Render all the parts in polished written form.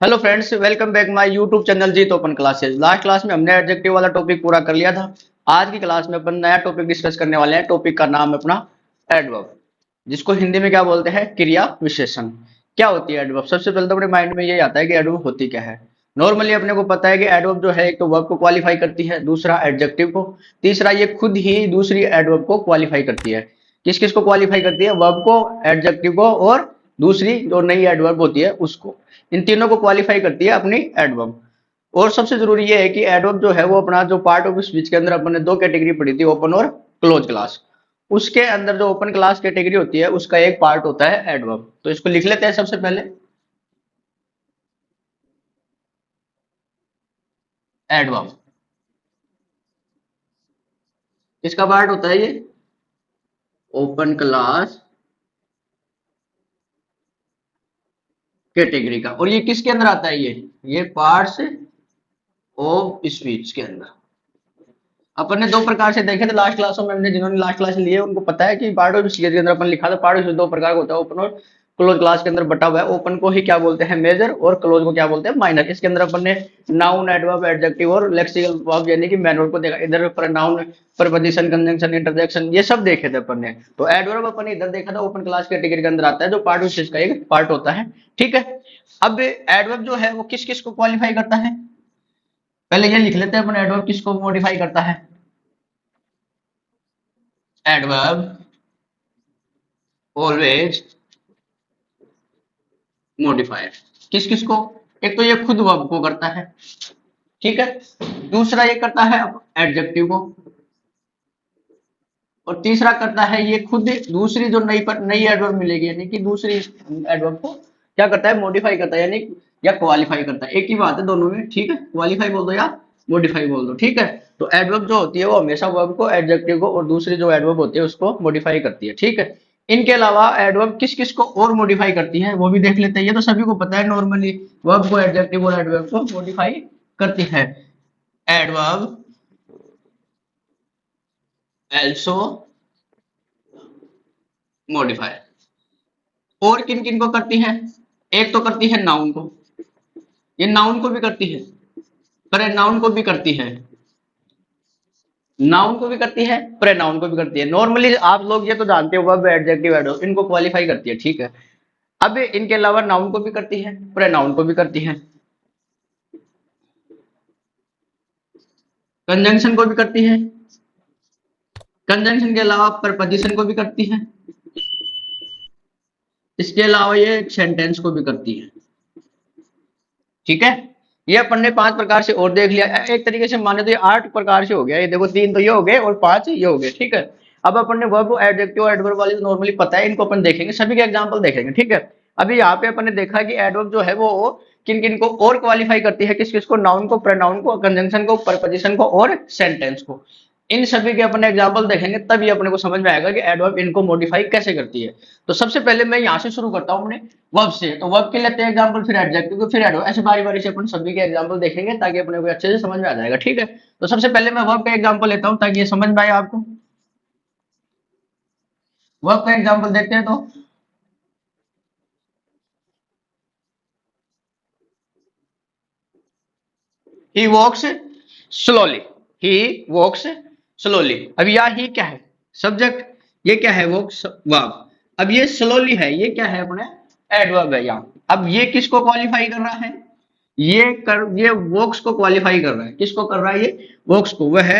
Hello friends, welcome back my YouTube channel Jeet open classes. Last class में हमने adjective वाला topic पूरा कर लिया था। आज की क्लास में अपन नया टॉपिक डिस्कस करने वाले हैं। टॉपिक का नाम है अपना एडवर्ब, जिसको हिंदी में क्या बोलते हैं, क्रिया विशेषण। क्या होती है एडवर्ब? सबसे पहले तो अपने माइंड में ये आता है कि एडवर्ब होती क्या है। नॉर्मली अपने को पता है कि एडवर्ब जो है एक तो वर्ब को क्वालिफाई करती है, दूसरा एडजेक्टिव को, तीसरा ये खुद ही दूसरी एडवर्ब को क्वालिफाई करती है। किस किस को क्वालिफाई करती है? वर्ब को, एडजेक्टिव को और दूसरी जो नई एडवर्ब होती है उसको। इन तीनों को क्वालिफाई करती है अपनी एडवर्ब। और सबसे जरूरी ये है कि एडवर्ब जो है वो अपना जो पार्ट ऑफ स्पीच के अंदर अपन ने दो कैटेगरी पढ़ी थी, ओपन और क्लोज क्लास। उसके अंदर जो ओपन क्लास कैटेगरी होती है उसका एक पार्ट होता है एडवर्ब। तो इसको लिख लेते हैं सबसे पहले। एडवर्ब किसका पार्ट होता है? ये ओपन क्लास कैटेगरी का। और ये किसके अंदर आता है? ये पार्ट्स ऑफ स्पीच के अंदर। अपन ने दो प्रकार से देखे थे लास्ट क्लासों में। हमने जिन्होंने लास्ट क्लास ली है उनको पता है कि पार्ट ऑफ स्पीच के अंदर अपन लिखा था पार्ट ऑफ स्पीच दो प्रकार का होता है, ओपन और क्लोज क्लास के अंदर बटा हुआ है। ओपन को ही क्या बोलते हैं, मेजर, और क्लोज को क्या बोलते हैं, माइनर। इसके अंदर अपन ने नाउन, एडवर्ब, एडजेक्टिव और लेक्सिकल वर्ब यानी कि मैन वर्ब को देखा। इधर पर नाउन, प्रपोजिशन, कंजंक्शन, इंटरजेक्शन ये सब देखे थे अपन ने। तो एडवर्ब अपन ने इधर देखा था, ओपन क्लास कैटेगरी के अंदर आता है, जो पार्ट ऑफ स्पीच का एक पार्ट होता है। ठीक है। अब एडवर्ब जो है वो किस किस को क्वालिफाई करता है, पहले ये लिख लेते हैं अपन। एडवर्ब किसको मॉडिफाई करता है? एडवर्ब ऑलवेज मॉडिफायर किस किस को? एक तो ये खुद वर्ब को करता है, ठीक है। दूसरा ये करता है एडजेक्टिव को, और तीसरा करता है ये खुद दूसरी जो नई एडवर्ब मिलेगी, यानी कि दूसरी एडवर्ब को क्या करता है, मॉडिफाई करता है, यानी या क्वालिफाई करता है। एक ही बात है दोनों में, ठीक है। क्वालिफाई बोल दो या मॉडिफाई बोल दो, ठीक है। तो एडवर्ब जो होती है वो हमेशा वर्ब को, एडजेक्टिव को और दूसरी जो एडवर्ब होती है उसको मॉडिफाई करती है, ठीक है। इनके अलावा एडवर्ब किस किस को और मॉडिफाई करती है वो भी देख लेते हैं। ये तो सभी को पता है नॉर्मली, वर्ब को, एडजेक्टिव और एडवर्ब को मॉडिफाई करती है। Adverb also modify. और किन किन को करती है? एक तो करती है नाउन को, ये नाउन को भी करती है, प्रोनाउन को भी करती है, नाउन को भी करती है, प्रोनाउन को भी करती है। नॉर्मली आप लोग ये तो जानते हो वर्ब, एडजेक्टिव, एडवर्ब इनको क्वालिफाई करती है, ठीक है। अब इनके अलावा नाउन को भी करती है, प्रोनाउन को भी करती है, कंजंक्शन को भी करती है, कंजंक्शन के अलावा प्रपोजिशन को भी करती है, इसके अलावा ये सेंटेंस को भी करती है, ठीक है। ये अपन ने पांच प्रकार से और देख लिया। एक तरीके से माने तो ये आठ प्रकार से हो गया। ये देखो, तीन तो ये हो गए और पांच ये हो गए, ठीक है। अब अपन ने वर्ब, एडजेक्टिव, एडवर्ब वाले तो नॉर्मली पता है, इनको अपन देखेंगे, सभी के एग्जांपल देखेंगे, ठीक है। अभी यहाँ पे अपन ने देखा कि एडवर्ब जो है वो किन किन को और क्वालिफाई करती है, किस किस को, नाउन को, प्रोनाउन को, कंजंक्शन को, प्रपोजिशन को और सेंटेंस को। इन सभी के अपने एग्जाम्पल देखेंगे तभी अपने को समझ में आएगा कि एडवर्ब इनको मॉडिफाई कैसे करती है। तो सबसे पहले मैं यहाँ से शुरू करता हूँ अपने वर्ब से। तो वर्ब के लेते हैं एग्जाम्पल, फिर एडजेक्टिव को, फिर एडवर्ब, ऐसे बारी बारी से अपन सभी के एग्जाम्पल देखेंगे ताकि अपने को अच्छे से समझ में आ जाएगा, ठीक है। तो सबसे पहले मैं वर्ब का एग्जाम्पल लेता हूँ ताकि ये समझ में आए आपको। वर्ब का एग्जाम्पल देखते हैं। तो ही वॉक्स स्लोली, ही वॉक्स स्लोली। अब यहाँ ही क्या है, सब्जेक्ट। ये क्या है, वॉक्स वर्ब। अब ये स्लोली है, ये क्या है अपने, एडवर्ब है यहाँ। अब ये किसको क्वालिफाई कर रहा है? ये वॉक्स को क्वालिफाई कर रहा है। किसको कर रहा है? ये वॉक्स को। वह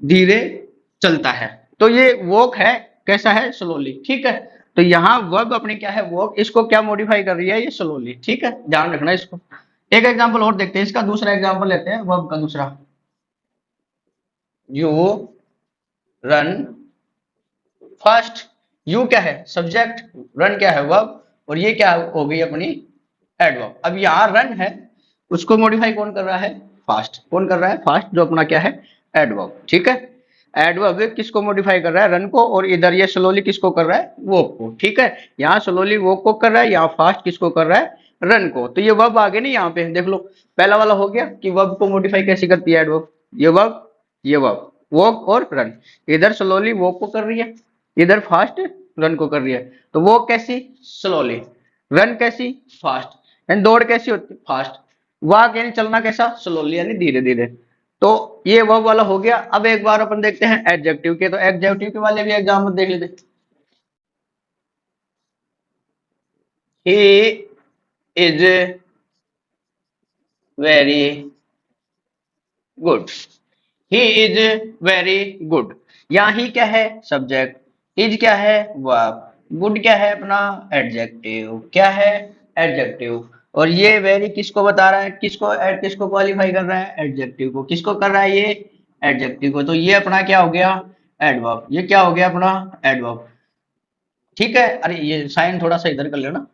धीरे चलता है, तो ये वॉक है, कैसा है, स्लोली, ठीक है। तो यहाँ वर्ब अपनी क्या है, वॉक, इसको क्या मॉडिफाई कर रही है, ये स्लोली, ठीक है। ध्यान रखना इसको। एक एग्जांपल और देखते हैं, इसका दूसरा एग्जांपल लेते हैं वर्ब का दूसरा। You run fast. यू क्या है, सब्जेक्ट, रन क्या है, वर्ब, और ये क्या हो गई अपनी एडवर्ब। अब यहाँ रन है, उसको मॉडिफाई कौन कर रहा है, फास्ट। कौन कर रहा है, फास्ट, जो अपना क्या है, एडवर्ब, ठीक है। एडवर्ब किसको मॉडिफाई कर रहा है, रन को, और इधर ये स्लोली किसको कर रहा है, वॉक को, ठीक है। यहाँ स्लोली वॉक को कर रहा है, यहाँ फास्ट किसको कर रहा है, रन को। तो ये वर्ब आगे नहीं, यहाँ पे देख लो, पहला वाला हो गया कि वर्ब को मॉडिफाई कैसे करती है एडवर्ब। ये वर्ब वॉक और रन, इधर स्लोली वॉक को कर रही है, इधर फास्ट रन को कर रही है। तो वो कैसी, स्लोली, रन कैसी, फास्ट। एंड दौड़ कैसी होती है? फास्ट। वॉक यानी चलना कैसा? स्लोली यानी धीरे धीरे। तो ये वर्ब वाला हो गया। अब एक बार अपन देखते हैं एडजेक्टिव के, तो एडजेक्टिव के वाले भी एग्जाम्पल देख लेते। He is very good. He is very good. यहाँ ही क्या है? सब्जेक्ट। इज क्या है? वर्ब। गुड क्या है अपना? एडजेक्टिव। क्या है? एडजेक्टिव। और ये वेरी किसको बता रहा है? किसको क्वालिफाई कर रहा है? एडजेक्टिव को। किसको कर रहा है ये? एडजेक्टिव को। तो ये अपना क्या हो गया? एडवर्ब। ये क्या हो गया अपना? एडवर्ब। ठीक है। अरे ये साइन थोड़ा सा इधर कर लेना।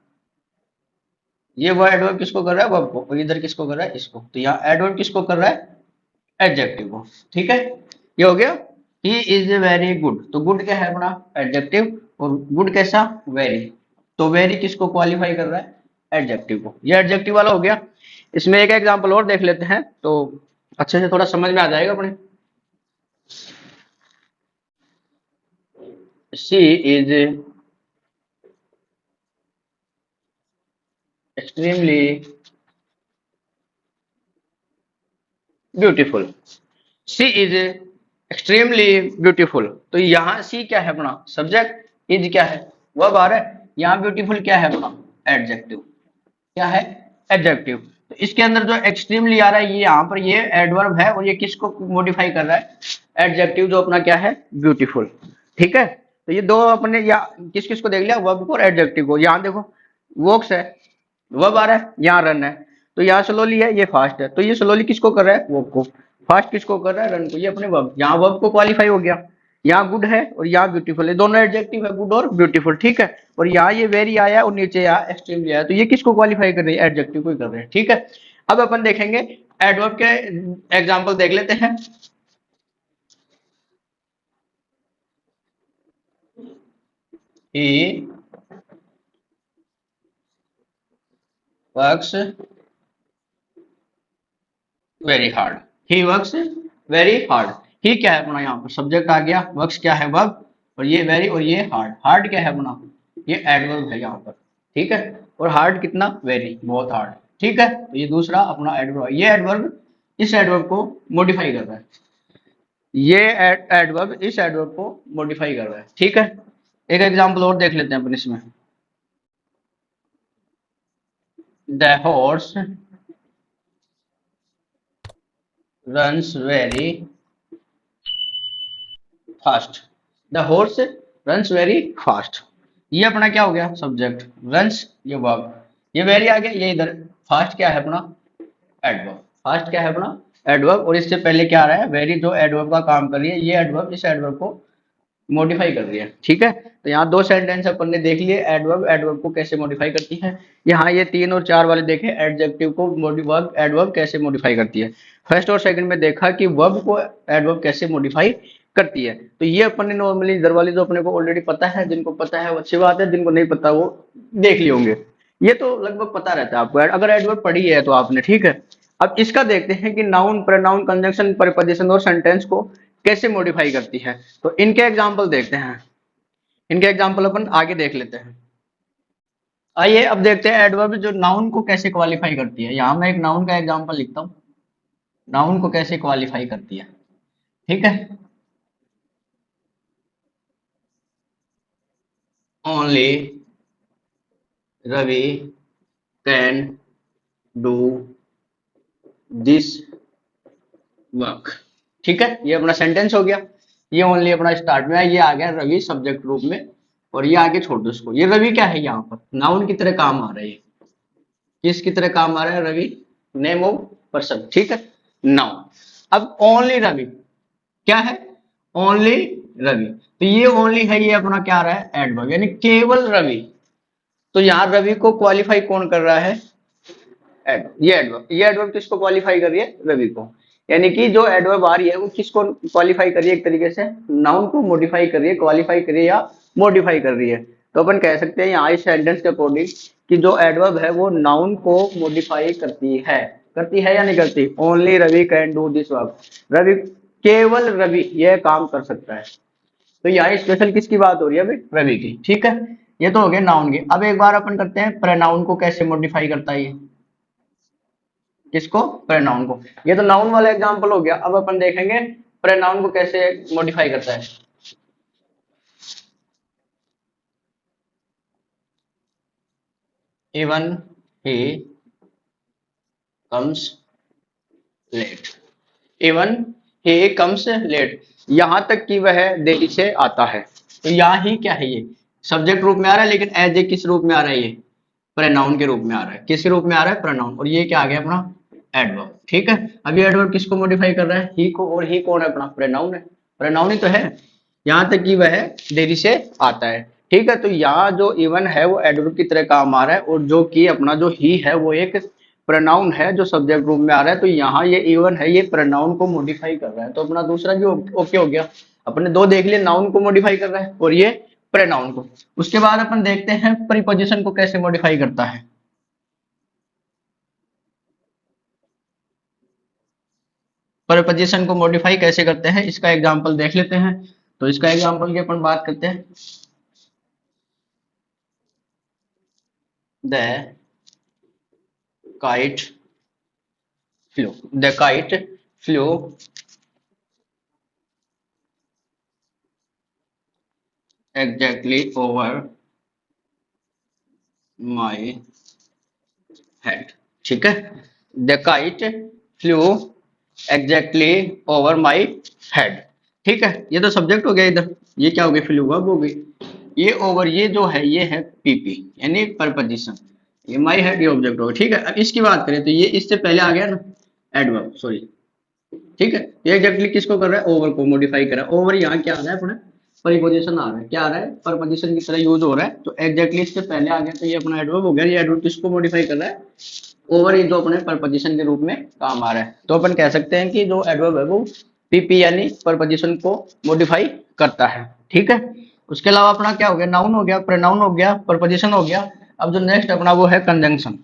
ये वो एडवर्ब किसको कर रहा है? वर्ब को। और इधर किसको कर रहा है? इसको। तो यहाँ एडवर्ब किसको कर रहा है? एडजेक्टिव को। ठीक है। ये हो गया। He is very good. तो गुड क्या है अपना? एडजेक्टिव। और गुड कैसा? वेरी। तो वेरी किसको क्वालिफाई कर रहा है? एडजेक्टिव को। ये एडजेक्टिव वाला हो गया। इसमें एक एग्जांपल और देख लेते हैं तो अच्छे से थोड़ा समझ में आ जाएगा अपने। She is extremely beautiful. She is extremely beautiful. तो यहाँ सी क्या है अपना? सब्जेक्ट। इज क्या है? वर्ब आ रहा है। यहाँ ब्यूटीफुल क्या है अपना? एडजेक्टिव। क्या है? एडजेक्टिव। तो इसके अंदर जो एक्सट्रीमली आ रहा है ये यहाँ पर ये एडवर्ब है, और ये किसको मॉडिफाई कर रहा है? एडजेक्टिव जो अपना क्या है? ब्यूटीफुल। ठीक है। तो ये दो अपने या किस किस को देख लिया? वर्ब को और एडजेक्टिव को। यहाँ देखो वॉक्स है, वर्ब आ रहा है। यहाँ रन है, तो यहाँ स्लोली है, ये फास्ट है। तो ये स्लोली किसको कर रहा है? वर्ब को। फास्ट किसको कर रहा है? रन को। ये अपने वर्ब, यहाँ वर्ब को क्वालिफाई हो गया। यहाँ गुड है और यहाँ ब्यूटीफुल है, दोनों एडजेक्टिव है, गुड और ब्यूटीफुल। ठीक है। और यहाँ ये वेरी आया और नीचे यहाँ एक्सट्रीमली आया, तो ये किसको क्वालिफाई कर रही है? एडजेक्टिव को ही कर रहे हैं। ठीक है। अब अपन देखेंगे एडवर्ब के एग्जाम्पल देख लेते हैं। He works very hard. He works very hard. He क्या है अपना? यहाँ पर सब्जेक्ट आ गया, वर्क्स क्या है? वर्ब। और ये वेरी और ये हार्ड। हार्ड क्या है अपना? ये एडवर्ब है यहाँ पर। ठीक है। और हार्ड कितना? वेरी, बहुत हार्ड। ठीक है। तो ये दूसरा अपना एडवर्ब, ये एडवर्ब इस एडवर्ब को मॉडिफाई कर रहा है। ये एडवर्ब इस एडवर्ब को मॉडिफाई कर रहा है। ठीक है। एक एग्जांपल और देख लेते हैं अपन इसमें। The horse runs very fast. The horse runs very fast. ये अपना क्या हो गया? सब्जेक्ट। रन्स ये वर्ब। ये वेरी आ गया, ये इधर। फास्ट क्या है अपना? एडवर्ब। फास्ट क्या है अपना? एडवर्ब। और इससे पहले क्या आ रहा है? वेरी, जो एडवर्ब का काम कर रही है। ये एडवर्ब इस एडवर्ब को मॉडिफाई कर रही है। ठीक है। तो यहाँ दो सेंटेंस अपन ने देख लिए, एडवर्ब एडवर्ब को कैसे मॉडिफाई करती है। यहाँ ये 3 और 4 वाले देखे, एडजेक्टिव को वर्ब एडवर्ब कैसे मॉडिफाई करती है। फर्स्ट और सेकंड में देखा कि वर्ब को एडवर्ब कैसे मॉडिफाई करती है। तो ये अपन ने नॉर्मली इधर वाली जो अपने को ऑलरेडी पता है, जिनको पता है वो अच्छी बात है, जिनको नहीं पता वो देख लिए होंगे। ये तो लगभग पता रहता है आपको, अगर एडवर्ब पढ़ी है तो आपने। ठीक है। अब इसका देखते हैं कि नाउन, प्रोनाउन, कंजंक्शन, प्रीपोजिशन और सेंटेंस को कैसे मॉडिफाई करती है। तो इनके एग्जाम्पल देखते हैं। इनके एग्जाम्पल अपन आगे देख लेते हैं। आइए अब देखते हैं एडवर्ब जो नाउन को कैसे क्वालिफाई करती है। यहाँ मैं एक नाउन का एग्जाम्पल लिखता हूँ, नाउन को कैसे क्वालिफाई करती है। ठीक है। Only Ravi can do this work. ठीक है। ये अपना सेंटेंस हो गया। ये ओनली अपना स्टार्ट में है, ये आ गया रवि सब्जेक्ट रूप में। और ये आगे छोड़ दो इसको। ये रवि क्या है? यहाँ पर नाउन की तरह काम आ रहा है। किसकी तरह काम आ रहा है? Ravi, name of person. ठीक है। नाउन। अब ओनली रवि क्या है? ओनली रवि। तो ये ओनली है, ये अपना क्या आ रहा है? एडवर्ब, यानी केवल रवि। तो यहाँ रवि को क्वालिफाई कौन कर रहा है? एडवर्ब। ये एडवर्ब किसको क्वालिफाई कर रही है? रवि को। यानी कि जो एडवर्ब आ रही है वो किसको क्वालिफाई कर रही है? एक तरीके से नाउन को मॉडिफाई कर रही है, क्वालिफाई कर रही है या मॉडिफाई कर रही है। तो अपन कह सकते हैं यहाँ इस सेंटेंस के अकॉर्डिंग कि जो एडवर्ब है वो नाउन को मॉडिफाई करती है या नहीं करती? Only Ravi can do this work. Ravi, केवल रवि यह काम कर सकता है। तो यहाँ स्पेशल किसकी बात हो रही है? अभी रवि की। ठीक है। ये तो हो गया नाउन के। अब एक बार अपन करते हैं प्रोनाउन को कैसे मॉडिफाई करता है ये। किसको? प्रोनाउन को। ये तो नाउन वाला एग्जांपल हो गया, अब अपन देखेंगे प्रोनाउन को कैसे मॉडिफाई करता है। Even he comes late. Even he comes late, यहां तक कि वह देरी से आता है। तो यहाँ ही क्या है, ये सब्जेक्ट रूप में आ रहा है, लेकिन एज ए किस रूप में आ रहा है, ये प्रोनाउन के रूप में आ रहा है। किस रूप में आ रहा है? प्रोनाउन। और ये क्या आ गया अपना? एडवर्ब। ठीक है, अब ये एडवर्ब किसको मॉडिफाई कर रहा है? ही को। और ही कौन है अपना? प्रोनाउन है। प्रोनाउन ही तो है। यहां तक कि वह देरी से आता है। ठीक है, तो यहाँ जो इवन है वो एडवर्ब की तरह काम आ रहा है, और जो कि अपना जो ही है वो एक प्रोनाउन है जो सब्जेक्ट रूप में आ रहा है। तो यहाँ ये इवन है, ये प्रोनाउन को मॉडिफाई कर रहा है। तो अपना दूसरा भी ओके हो गया। अपने दो देख लिए, नाउन को मॉडिफाई कर रहा है और ये प्रोनाउन को। उसके बाद अपन देखते हैं प्रीपोजिशन को कैसे मॉडिफाई करता है। प्रीपोजिशन को मॉडिफाई कैसे करते हैं, इसका एग्जांपल देख लेते हैं। तो इसका एग्जांपल की अपन बात करते हैं। The kite flu. The kite flu exactly over my head. ठीक है, the kite flu exactly over my head. ठीक है, ये तो सब्जेक्ट हो गया इधर। ये क्या हो गया? फ्लू वर्ब हो गई। ये ओवर, ये जो है ये है पीपी यानी प्रपोजिशन। ये माई हेड, ये ऑब्जेक्ट होगा। ठीक है, अब इसकी बात करें तो ये इससे पहले आ गया ना एडवर्ब, सॉरी। ठीक है, ये एग्जैक्टली किसको कर रहा है? ओवर को मॉडिफाई कर रहा है। ओवर यहाँ क्या आ रहा है अपना? प्रीपोजिशन आ रहा है। क्या आ रहा है? प्रपोजिशन की तरह यूज हो रहा है। तो एग्जैक्टली इससे पहले आ गया, तो ये अपना एडवर्ब हो गया। ये एडवर्ब किसको मॉडिफाई कर रहा है? ओवर, ये जो अपने प्रपोजिशन के रूप में काम आ रहा है। तो अपन कह सकते हैं कि जो एडवर्ब है वो पीपी यानी प्रपोजिशन को मॉडिफाई करता है। ठीक है, उसके अलावा अपना क्या हो गया? नाउन हो गया, प्रोनाउन हो गया, प्रपोजिशन हो गया। अब जो नेक्स्ट अपना वो है कंजंक्शन।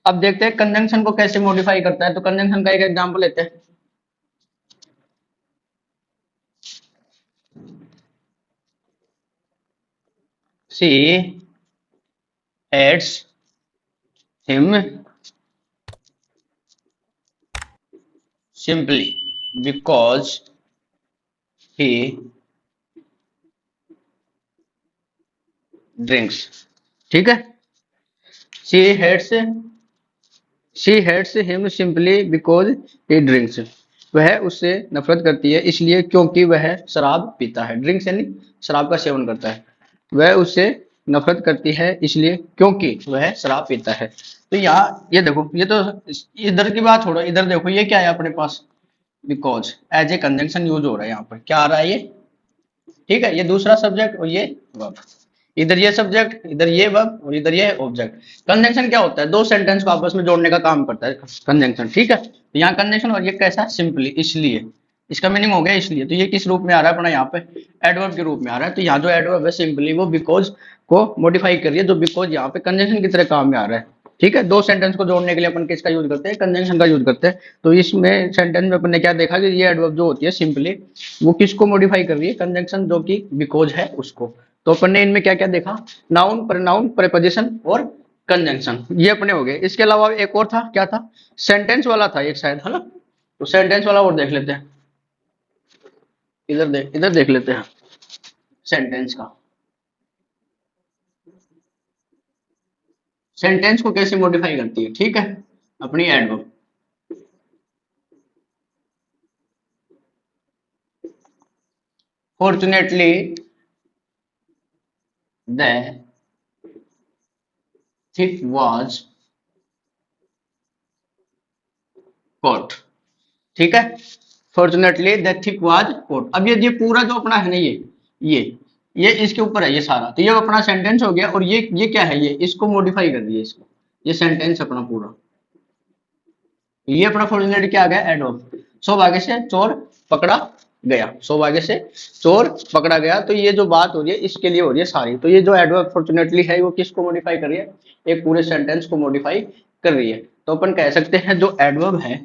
अब देखते हैं कंजंक्शन को कैसे मॉडिफाई करता है। तो कंजंक्शन का एक एग्जांपल लेते हैं। She aids him simply because he drinks। ठीक है, she hates she hates him simply because he drinks। वह उससे नफरत करती है इसलिए क्योंकि वह शराब पीता है। ड्रिंक्स यानी शराब का सेवन करता है। वह उससे नफरत करती है इसलिए क्योंकि वह शराब पीता है। तो यहाँ ये देखो, ये तो इधर की बात छोड़ो, इधर देखो ये क्या है अपने पास? Because as a conjunction use हो रहा है। यहाँ पर क्या आ रहा है ये? ठीक है, ये दूसरा सब्जेक्ट और ये वर्ब। इधर ये सब्जेक्ट, इधर ये वर्ब और इधर ये ऑब्जेक्ट। कंजंक्शन क्या होता है? दो सेंटेंस को आपस में जोड़ने का काम करता है कंजंक्शन। ठीक है, तो यहाँ कंजंक्शन, और ये कैसा? सिंपली, इसलिए। इसका मीनिंग हो गया इसलिए। तो ये किस रूप में आ रहा है अपना? यहाँ पे एडवर्ब के रूप में आ रहा है। तो यहाँ जो एडवर्ब है सिंपली, वो बिकॉज को मॉडिफाई कर रही है। जो बिकॉज यहाँ पे कंजंक्शन की तरह काम में आ रहा है। ठीक है, दो सेंटेंस को जोड़ने के लिए अपन किसका यूज करते हैं? कंजंक्शन का यूज करते हैं। तो इसमें सेंटेंस में अपन ने क्या देखा कि ये एडवर्ब जो होती है सिंपली, वो किसको मॉडिफाई कर रही है? कंजंक्शन जो कि बिकॉज है उसको। तो अपन ने इनमें क्या क्या देखा? नाउन, प्रोनाउन, प्रीपोजिशन और कंजंक्शन, ये अपने हो गए। इसके अलावा एक और था, क्या था? सेंटेंस वाला था एक शायद, है ना? तो सेंटेंस वाला और देख लेते हैं। इधर देख लेते हैं सेंटेंस का। सेंटेंस को कैसे मॉडिफाई करती है? ठीक है, अपनी adverb. Fortunately the thief was caught। ठीक है, fortunately the thief was caught. अब ये पूरा जो अपना है ना, ये ये इसके ऊपर है ये सारा। तो ये अपना सेंटेंस हो गया। और ये क्या है? ये इसको मॉडिफाई कर दिया इसको। ये सेंटेंस अपना पूरा, ये अपना फॉर्चुनेटली क्या आ गया? एडवर्ब। सौभाग्य से चोर पकड़ा गया। सौभाग्य से चोर पकड़ा गया। तो ये जो बात हो रही है इसके लिए हो रही है सारी। तो ये जो एडवर्ब फॉर्चुनेटली है वो किसको मॉडिफाई कर रही है? एक पूरे सेंटेंस को मॉडिफाई कर रही है। तो अपन कह सकते हैं जो एडवर्ब है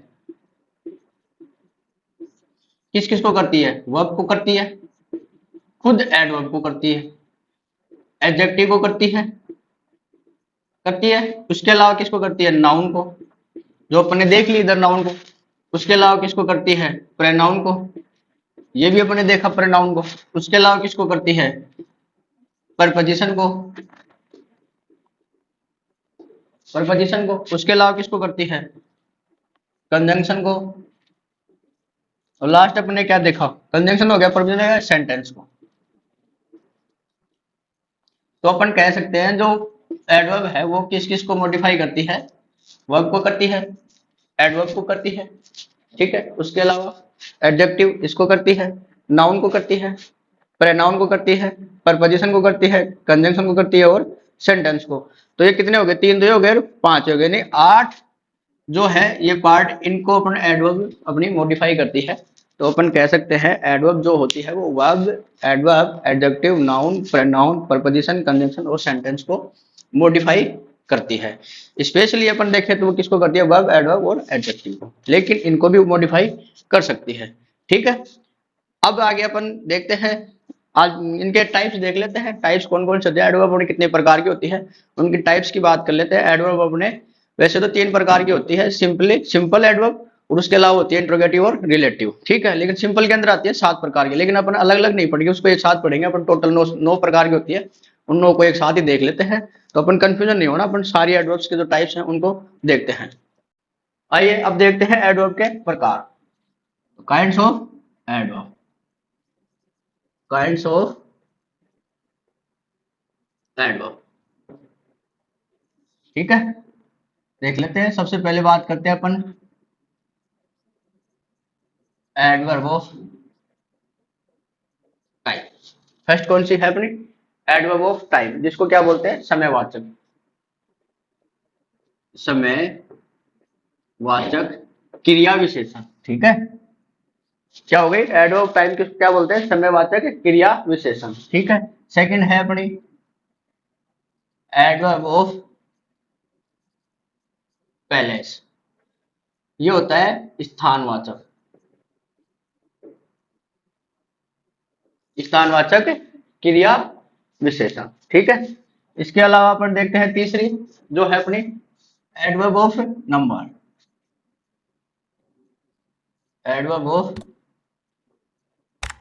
किस किस को करती है? वर्ब को करती है, खुद एडवर्ब को करती है, एडजेक्टिव को करती है। उसके अलावा किसको करती है? नाउन को, जो अपने देख ली इधर नाउन को। उसके अलावा किसको करती है? प्रोनाउन को, ये भी अपने देखा प्रोनाउन को। उसके अलावा किसको करती है? प्रपोजिशन को, प्रपोजिशन को। उसके अलावा किसको करती है? कंजंक्शन को। और लास्ट अपने क्या देखा? कंजंक्शन हो गया, प्रपोजिशन हो गया, सेंटेंस को। तो अपन कह सकते हैं जो एडवर्ब है वो किस किस को मॉडिफाई करती है? वर्ब को करती है, एडवर्ब को करती है, ठीक है। उसके अलावा एडजेक्टिव इसको करती है, नाउन को करती है, प्रोनाउन को करती है, प्रपोजिशन को करती है, कंजंक्शन को करती है और सेंटेंस को। तो ये कितने हो गए? 3 तो हो गए, 5 हो गए, नहीं 8 जो है ये पार्ट, इनको अपन एडवर्ब अपनी मॉडिफाई करती है। तो अपन कह सकते हैं एडवर्ब जो होती है वो verb, adverb, adjective, noun, pronoun, preposition, conjunction और सेंटेंस को मॉडिफाई करती है। स्पेशली अपन देखें तो वो किसको करती है? वर्ब, एडवर्ब और एडजेक्टिव को, लेकिन इनको भी मॉडिफाई कर सकती है, ठीक है। अब आगे अपन देखते हैं, आज इनके टाइप्स देख लेते हैं। टाइप्स कौन कौन से होते हैं, एडवर्ब अपने कितने प्रकार की होती है, उनकी टाइप्स की बात कर लेते हैं। एडवर्ब अपने वैसे तो 3 प्रकार की होती है, सिंपल एडवर्ब, और उसके अलावा होती है इंट्रोगेटिव और रिलेटिव, ठीक है। लेकिन सिंपल के अंदर आती है 7 प्रकार की, लेकिन अपन अलग अलग नहीं पढ़ेंगे, उसको एक साथ पढ़ेंगे अपन। टोटल 9 प्रकार की होती है, उन 9 को एक साथ ही देख लेते हैं, तो अपन कंफ्यूजन नहीं होना। अपन सारी एडवर्ब्स के जो टाइप्स हैं उनको देखते हैं। आइए अब देखते हैं एडवर्ब के प्रकार। Kinds of adverb, kinds of adverb, ठीक है। देख लेते हैं, सबसे पहले बात करते हैं अपन एडवर्ब ऑफ टाइम। फर्स्ट कौन सी है अपनी? एडवर्ब ऑफ टाइम, जिसको क्या बोलते हैं? समयवाचक, समयवाचक क्रिया विशेषण, ठीक है। क्या हो गई? एडवर्ब ऑफ टाइम किसको क्या बोलते हैं? समयवाचक क्रिया विशेषण, ठीक है। सेकंड है अपनी एडवर्ब ऑफ पैलेस, ये होता है स्थानवाचक, स्थानवाचक क्रिया विशेषण, ठीक है। इसके अलावा अपन देखते हैं तीसरी, जो है अपनी adverb of number, adverb of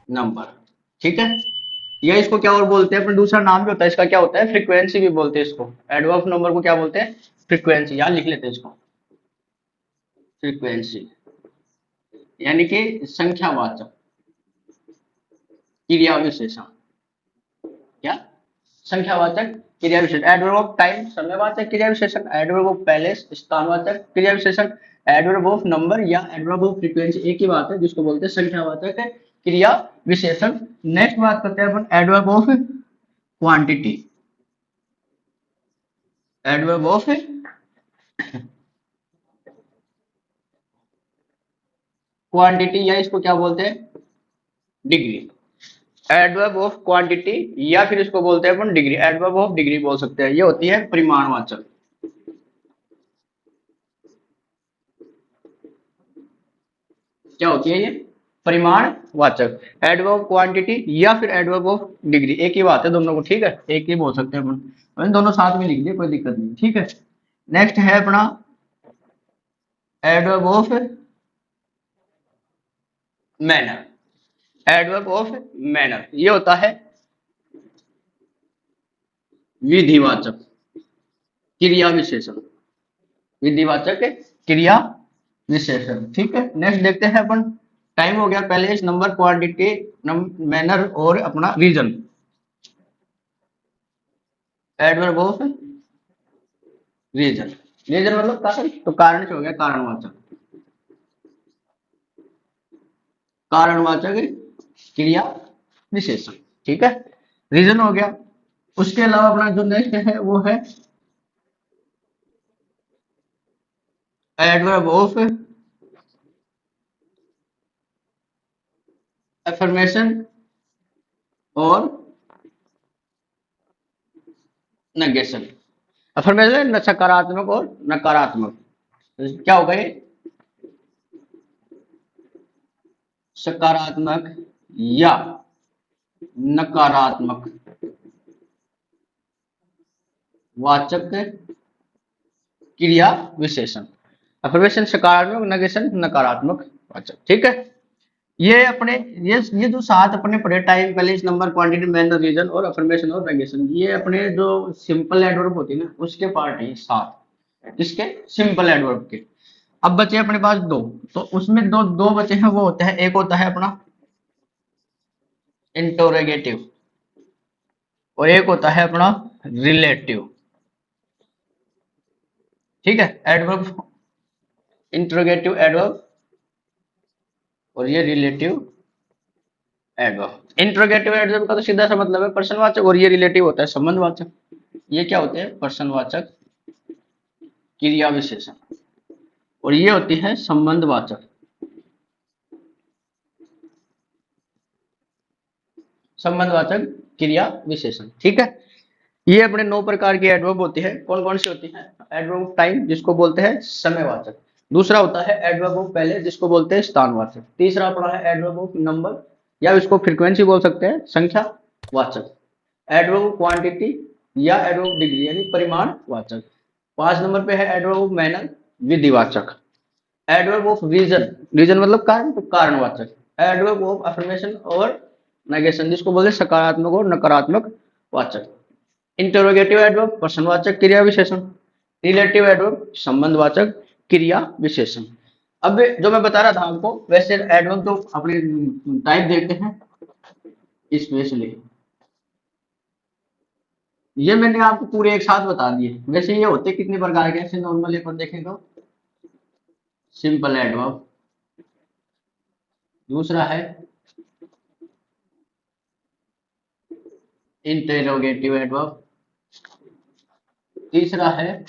number, ठीक है। या इसको क्या और बोलते हैं अपन? दूसरा नाम भी होता है इसका, क्या होता है? फ्रीक्वेंसी भी बोलते हैं इसको। एडवर्ब ऑफ नंबर को क्या बोलते हैं? फ्रीक्वेंसी। यहां लिख लेते हैं इसको, फ्रीक्वेंसी, यानी कि संख्यावाचक क्रिया विशेषण। क्या? संख्यावाचक क्रिया विशेषण। एडवर्ब ऑफ टाइम समयवाचक क्रिया विशेषण, एडवर्ब ऑफ पैलेस स्थानवाचक क्रिया विशेषण, एडवर्ब ऑफ नंबर या एडवर्ब ऑफ फ्रीक्वेंसी एक ही बात है, जिसको बोलते हैं संख्यावाचक क्रिया विशेषण। नेक्स्ट बात करते हैं अपन adverb of quantity, adverb of quantity या इसको क्या बोलते हैं? डिग्री। एडवर्ब ऑफ क्वांटिटी या फिर इसको बोलते हैं अपन डिग्री, एडवर्ब ऑफ डिग्री बोल सकते हैं। ये होती है परिमाणवाचक, क्या होती है ये? परिमाणवाचक। एडवर्ब क्वांटिटी या फिर एडवर्ब ऑफ डिग्री एक ही बात है दोनों को, ठीक है, एक ही बोल सकते हैं अपन दोनों साथ में लिख दिए, कोई दिक्कत नहीं, ठीक है। नेक्स्ट है अपना adverb of manner, adverb of manner ये होता है विधिवाचक क्रिया विशेषण, विधिवाचक क्रिया विशेषण, ठीक है। नेक्स्ट देखते हैं अपन, टाइम हो गया, पहले इस नंबर, क्वांटिटी, मैनर और अपना reason. Adverb of reason, reason मतलब कारण, तो कारण से हो गया कारणवाचक, कारणवाचक क्रिया विशेषण, ठीक है। रीजन हो गया। उसके अलावा अपना जो नेक्स्ट है वो है एडवर्ब ऑफ एफर्मेशन और नेगेशन। अफर्मेशन सकारात्मक और नकारात्मक, क्या होगा ये? सकारात्मक या नकारात्मक वाचक क्रिया विशेषण। अफर्मेशन सकारात्मक, नेगेशन नकारात्मक वाचक। ठीक है, ये अपने ये जो सात अपने पढ़े time, place, number, quantity, manner, reason और अफर्मेशन और नेगेशन, ये अपने जो सिंपल एडवर्ब होती है ना उसके पार्ट है सात। किसके? सिंपल एडवर्ब के। अब बचे अपने पास दो, तो उसमें दो दो बचे हैं, वो होते हैं, एक होता है अपना इंटरोगेटिव और एक होता है अपना रिलेटिव। ठीक है, एडवर्ब, इंटरोगेटिव एडवर्ब और ये रिलेटिव एडवर्ब। इंटरोगेटिव एडवर्ब का तो सीधा सा मतलब है प्रश्नवाचक और ये रिलेटिव होता है संबंधवाचक। ये क्या होते हैं? प्रश्नवाचक क्रिया विशेषण और ये होती है संबंधवाचक संबंधवाचक क्रिया विशेषण। ठीक है, ये अपने 9 प्रकार की एडवर्ब होती है। कौन कौन सी होती है? एडवर्ब ऑफ टाइम जिसको बोलते हैं समयवाचक। दूसरा होता है एडवर्ब ऑफ पहले जिसको बोलते हैं स्थानवाचक। तीसरा अपना है एडवर्ब ऑफ नंबर या इसको फ्रीक्वेंसी बोल सकते हैं, संख्या वाचक। एडवर्ब ऑफ क्वांटिटी या एडवर्ब ऑफ डिग्री यानी परिमाण वाचक। 5 नंबर पे है एडवर्ब ऑफ मैनर विधिवाचक। एडवर्ब ऑफ रीजन, रीजन मतलब कारण, तो कारणवाचक। एडवर्ब ऑफ अफर्मेशन और नेगेशन जिसको बोलते हैं सकारात्मक और नकारात्मक वाचक। इंटरोगेटिव एडवर्ब प्रश्नवाचक क्रिया विशेषण। रिलेटिव एडवर्ब संबंधवाचक क्रिया विशेषण। अब जो मैं बता रहा था आपको, वैसे एडवर्ब तो अपने टाइप देखते हैं स्पेशली, ये मैंने आपको पूरे एक साथ बता दिए। वैसे ये होते कितने प्रकार के? ऐसे नॉर्मली अपन देखें तो सिंपल एडवर्ब, दूसरा है इंटरोगेटिव एडवर्ब, तीसरा है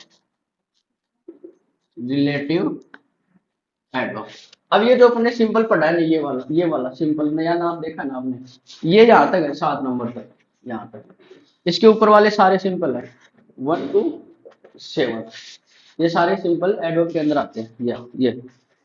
रिलेटिव एडवर्ब। अब ये जो अपने सिंपल पढ़ा है ना, ये वाला सिंपल नया नाम देखा ना आपने, ये यहाँ तक है, 7 नंबर तक, यहाँ तक। इसके ऊपर वाले सारे सिंपल है, 1 to 7, ये सारे सिंपल एडवर्ब के अंदर आते हैं। ये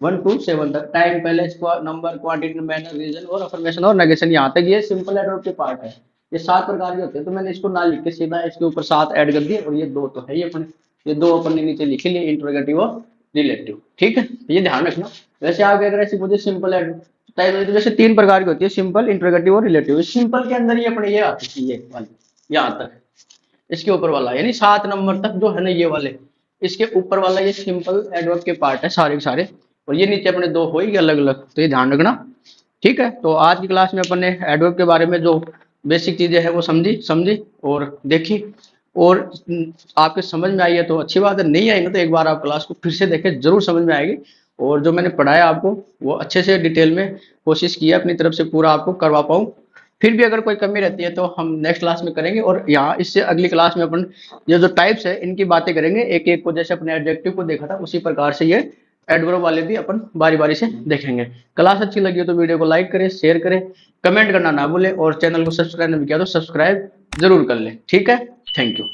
1 to 7 तक, time, place, number, quantity, manner, reason और अफर्मेशन और नेगेशन, यहाँ तक ये सिंपल एडवर्ब के पार्ट है। ये 7 प्रकार के होते हैं, तो मैंने इसको ना लिख के सीधा इसके ऊपर 7 ऐड कर दिए और ये 2 तो है ही अपने, ये 2 अपन ने नीचे लिखे लिए, इंटरोगेटिव और रिलेटिव। ठीक है, ये ध्यान रखना। वैसे आप अगर ऐसे मुझे सिंपल एडवर्ब तो जैसे 3 प्रकार की होती है, सिंपल, इंटरोगेटिव और रिलेटिव। सिंपल के अंदर ये अपने ये आती है, ये वाली यहाँ तक, इसके ऊपर वाला यानी 7 नंबर तक जो है ना, ये वाले इसके ऊपर वाला ये सिंपल एडवर्ब के पार्ट है सारे के सारे, और ये नीचे अपने 2 हो ही अलग अलग, तो ये ध्यान रखना। ठीक है, तो आज की क्लास में अपन ने एडवर्ब के बारे में जो बेसिक चीजें हैं वो समझी और देखी, और आपके समझ में आई है तो अच्छी बात है, नहीं आई ना तो एक बार आप क्लास को फिर से देखें, जरूर समझ में आएगी। और जो मैंने पढ़ाया आपको वो अच्छे से डिटेल में कोशिश की है अपनी तरफ से पूरा आपको करवा पाऊँ। फिर भी अगर कोई कमी रहती है तो हम नेक्स्ट क्लास में करेंगे, और यहाँ इससे अगली क्लास में अपन ये जो टाइप्स है इनकी बातें करेंगे, एक एक को, जैसे अपने एडजेक्टिव को देखा था उसी प्रकार से ये एडवर्ब वाले भी अपन बारी बारी से देखेंगे। क्लास अच्छी लगी हो तो वीडियो को लाइक करें, शेयर करें, कमेंट करना ना भूलें, और चैनल को सब्सक्राइब नहीं किया तो सब्सक्राइब जरूर कर लें। ठीक है, थैंक यू।